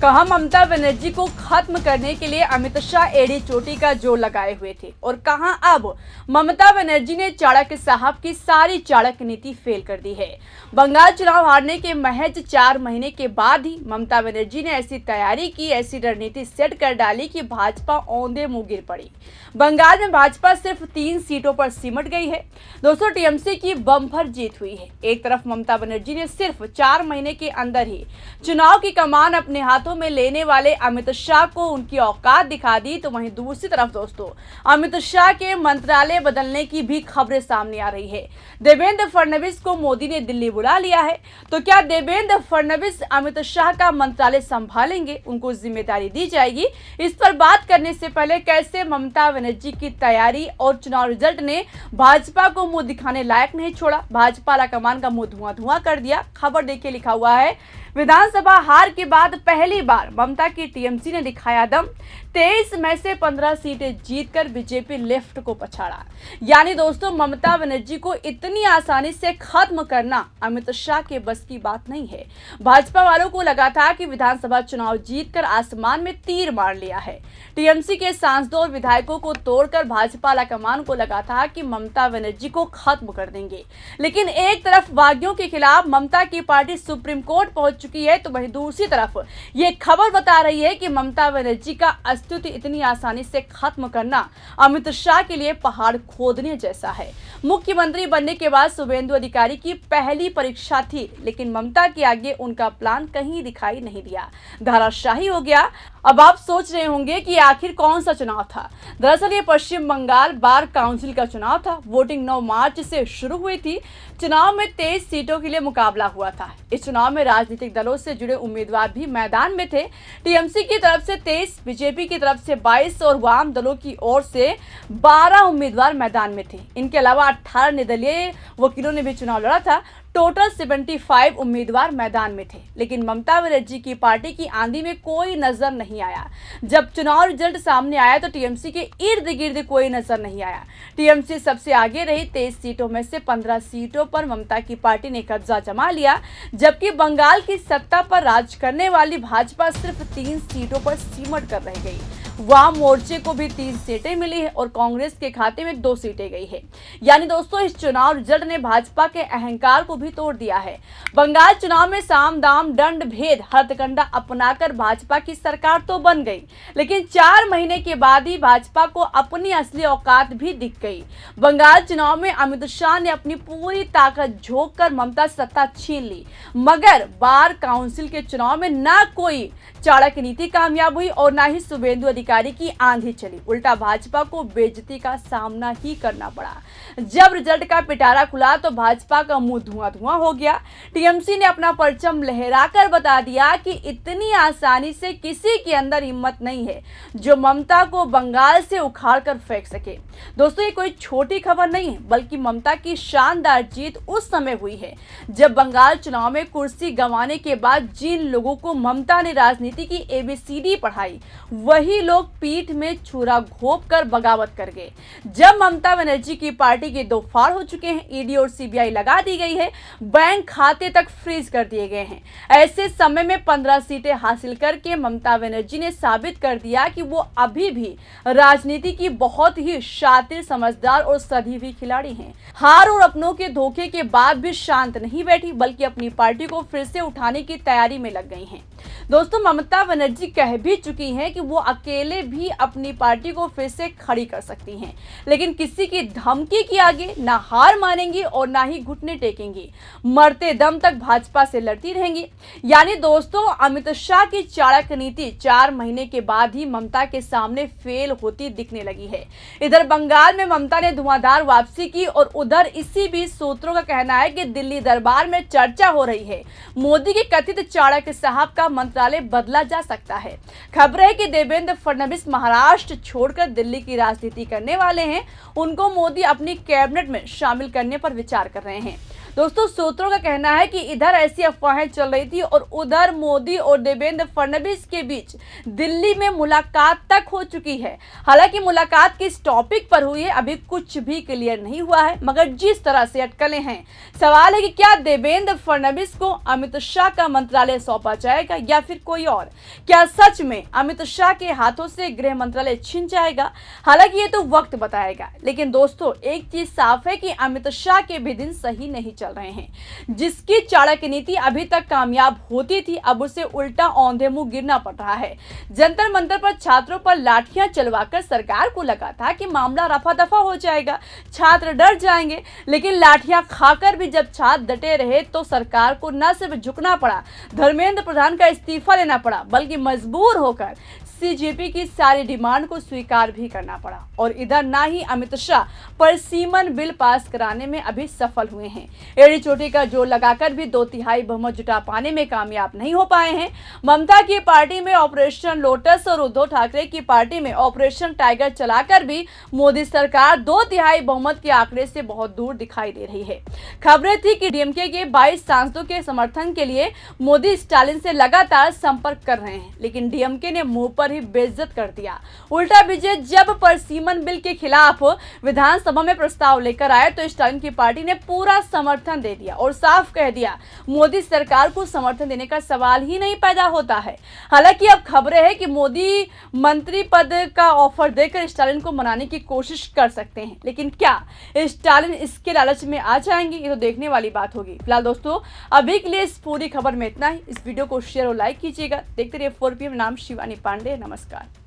कहा ममता बनर्जी को खत्म करने के लिए अमित शाह एड़ी चोटी का जोर लगाए हुए थे और कहा अब ममता बनर्जी ने चाणक्य साहब की सारी चाणक्य नीति फेल कर दी है। बंगाल चुनाव हारने के महज 4 महीने के बाद ही ममता बनर्जी ने ऐसी तैयारी की, ऐसी रणनीति सेट कर डाली कि भाजपा औंधे मुंह गिर पड़ी। बंगाल में भाजपा सिर्फ 3 सीटों पर सिमट गई है। दोस्तों, टीएमसी की बम्पर जीत हुई है। एक तरफ ममता बनर्जी ने सिर्फ 4 महीने के अंदर ही चुनाव की कमान अपने हाथों में लेने वाले अमित शाह को उनकी औकात दिखा दी, तो वहीं दूसरी तरफ दोस्तों अमित शाह के मंत्रालय बदलने की भी खबरें सामने आ रही है। देवेंद्र फडणवीस को मोदी ने दिल्ली बुला लिया है, तो क्या देवेंद्र फडणवीस अमित शाह का मंत्रालय संभालेंगे, उनको जिम्मेदारी दी जाएगी? इस पर बात करने से पहले कैसे ममता बनर्जी की तैयारी और चुनाव रिजल्ट ने भाजपा को मुंह दिखाने लायक नहीं छोड़ा, भाजपा कमान का मुंह धुआं धुआं कर दिया। खबर देखिए, लिखा हुआ है विधानसभा हार के बाद पहली बार ममता की टीएमसी ने दिखाया दम, 23 में से 15 सीटें जीतकर बीजेपी लेफ्ट को पछाड़ा। यानी दोस्तों, ममता बनर्जी को इतनी आसानी से खत्म करना अमित शाह के बस की बात नहीं है। भाजपा वालों को लगा था कि विधानसभा चुनाव जीतकर आसमान में तीर मार लिया है। टीएमसी के सांसदों और विधायकों को तोड़कर भाजपा कमान को लगा था कि ममता बनर्जी को खत्म कर देंगे। लेकिन एक तरफ बागियों के खिलाफ ममता की पार्टी सुप्रीम कोर्ट पहुंच चुकी है, तो वहीं दूसरी तरफ ये खबर बता रही है कि ममता बनर्जी का अस्तित्व इतनी आसानी से खत्म करना अमित शाह के लिए पहाड़ खोदने जैसा है। मुख्यमंत्री बनने के बाद शुभेंदु अधिकारी की पहली परीक्षा थी, लेकिन ममता के आगे उनका प्लान कहीं दिखाई नहीं दिया, धराशायी हो गया। अब आप सोच रहे होंगे कि आखिर कौन सा चुनाव था। दरअसल ये पश्चिम बंगाल बार काउंसिल का चुनाव था। वोटिंग 9 मार्च से शुरू हुई थी। चुनाव में 23 सीटों के लिए मुकाबला हुआ था। इस चुनाव में राजनीतिक दलों से जुड़े उम्मीदवार भी मैदान में थे। टीएमसी की तरफ से 23, बीजेपी की तरफ से 22 और वाम दलों की ओर से 12 उम्मीदवार मैदान में थे। इनके अलावा 18 निर्दलीय वकीलों ने भी चुनाव लड़ा था। टोटल 75 उम्मीदवार मैदान में थे, लेकिन ममता बनर्जी की पार्टी की आंधी में कोई नजर नहीं आया। जब चुनाव रिजल्ट सामने आया तो टीएमसी के इर्द गिर्द कोई नजर नहीं आया। टीएमसी सबसे आगे रही। 23 सीटों में से 15 सीटों पर ममता की पार्टी ने कब्जा जमा लिया, जबकि बंगाल की सत्ता पर राज करने वाली भाजपा सिर्फ 3 सीटों पर सिमट कर रह गई। वाम मोर्चे को भी 3 सीटें मिली है और कांग्रेस के खाते में 2 सीटें गई है। यानी दोस्तों, इस चुनाव रिजल्ट ने भाजपा के अहंकार को भी तोड़ दिया है। बंगाल चुनाव में साम दाम दंड भेद हथकंडा अपनाकर भाजपा की सरकार तो बन गई, लेकिन 4 महीने के बाद ही भाजपा को अपनी असली औकात भी दिख गई। बंगाल चुनाव में अमित शाह ने अपनी पूरी ताकत झोंक कर ममता सत्ता छीन ली, मगर बार काउंसिल के चुनाव में ना कोई चाणक्य नीति कामयाब हुई और ना ही शुभेंदु अधिकारी की आंधी चली। उल्टा भाजपा को बेइज्जती का सामना ही करना पड़ा। जब रिजल्ट का पिटारा खुला तो भाजपा का मुंह धुआं धुआं हो गया। टीएमसी ने अपना परचम लहराकर बता दिया कि इतनी आसानी से किसी के अंदर हिम्मत नहीं है जो ममता को बंगाल से उखाड़ कर फेंक सके। दोस्तों, ये कोई छोटी खबर नहीं है, बल्कि ममता की शानदार जीत उस समय हुई है जब बंगाल चुनाव में कुर्सी गंवाने के बाद जिन लोगों को ममता ने राजनीति की एबीसीडी पढ़ाई, वही लोग पीठ में छुरा घोंप कर बगावत कर गए। जब ममता बनर्जी की पार्टी के 2 फाड़ हो चुके हैं, ईडी और सीबीआई लगा दी गई है, बैंक खाते तक फ्रीज कर दिए गए हैं, ऐसे समय में 15 सीटें हासिल करके ममता बनर्जी ने साबित कर दिया कि वो अभी भी राजनीति की बहुत ही शातिर, समझदार और सधी हुई खिलाड़ी हैं। हार और अपनों के धोखे के बाद भी शांत नहीं बैठी, बल्कि अपनी पार्टी को फिर से उठाने की तैयारी में लग गई हैं। दोस्तों, ममता बनर्जी कह भी चुकी हैं कि वो अकेले भी अपनी पार्टी को फिर से खड़ी कर सकती हैं, लेकिन किसी की धमकी के आगे ना हार मानेंगी और ना ही घुटने टेकेंगी। मरते दम तक भाजपा से लड़ती रहेंगी। यानी दोस्तों, अमित शाह की चाणक्य नीति 4 महीने के बाद ही ममता के सामने फेल होती दिखने लगी है। इधर बंगाल में ममता ने धुआंधार वापसी की और उधर इसी बीच सूत्रों का कहना है कि दिल्ली दरबार में चर्चा हो रही है, मोदी के कथित चाणक्य साहब का मंत्रालय बदला जा सकता है। खबर है कि देवेंद्र फडणवीस महाराष्ट्र छोड़कर दिल्ली की राजनीति करने वाले हैं। उनको मोदी अपनी कैबिनेट में शामिल करने पर विचार कर रहे हैं। दोस्तों, सूत्रों का कहना है कि इधर ऐसी अफवाहें चल रही थी और उधर मोदी और देवेंद्र फडणवीस के बीच दिल्ली में मुलाकात तक हो चुकी है। हालांकि मुलाकात किस टॉपिक पर हुई है अभी कुछ भी क्लियर नहीं हुआ है, मगर जिस तरह से अटकलें हैं, सवाल है कि क्या देवेंद्र फडणवीस को अमित शाह का मंत्रालय सौंपा जाएगा या फिर कोई और? क्या सच में अमित शाह के हाथों से गृह मंत्रालय छिन जाएगा? हालांकि ये तो वक्त बताएगा, लेकिन दोस्तों एक चीज साफ है कि अमित शाह के भी दिन सही नहीं चल रहे हैं। जिसकी चाणक्य नीति अभी तक कामयाब होती थी, अब उसे उल्टा औंधे मुंह गिरना पड़ रहा है। जंतर मंतर पर छात्रों पर लाठियां चलवाकर सरकार को लगा था कि मामला रफा दफा हो जाएगा, छात्र डर जाएंगे, लेकिन लाठियां खाकर भी जब छात्र डटे रहे तो सरकार को न सिर्फ झुकना पड़ा, धर्मेंद्र प्रधान का इस्तीफा लेना पड़ा, बल्कि मजबूर होकर सीजेपी की सारी डिमांड को स्वीकार भी करना पड़ा। और इधर ना ही अमित शाह पर सीमन बिल पास कराने में अभी सफल हुए हैं, एड़ी चोटी का जोर लगाकर भी 2/3 बहुमत जुटा पाने में कामयाब नहीं हो पाए हैं। ममता की पार्टी में ऑपरेशन लोटस और उद्धव ठाकरे की पार्टी में ऑपरेशन टाइगर चलाकर भी मोदी सरकार 2/3 बहुमत के आंकड़े से बहुत दूर दिखाई दे रही है। खबरें थी कि डीएमके के 22 सांसदों के समर्थन के लिए मोदी स्टालिन से लगातार संपर्क कर रहे हैं, लेकिन डीएमके ने मुंह पर ही बेइज्जत कर दिया। उल्टा विजय जब परसीमन बिल के खिलाफ विधानसभा में प्रस्ताव लेकर आए तो स्टालिन की पार्टी ने पूरा समर्थन दे दिया और साफ कह दिया मोदी सरकार को समर्थन देने का सवाल ही नहीं पैदा होता है। हालांकि अब खबरें हैं कि मोदी मंत्री पद का ऑफर देकर स्टालिन को मनाने की कोशिश कर सकते हैं, लेकिन क्या स्टालिन इसके लालच में आ जाएंगे, ये तो देखने वाली बात होगी। फिलहाल दोस्तों अभी के लिए इस पूरी खबर में इतना ही। इस वीडियो को शेयर और लाइक कीजिएगा। देखते रहिए 4PM। नाम शिवानी पांडे। नमस्कार।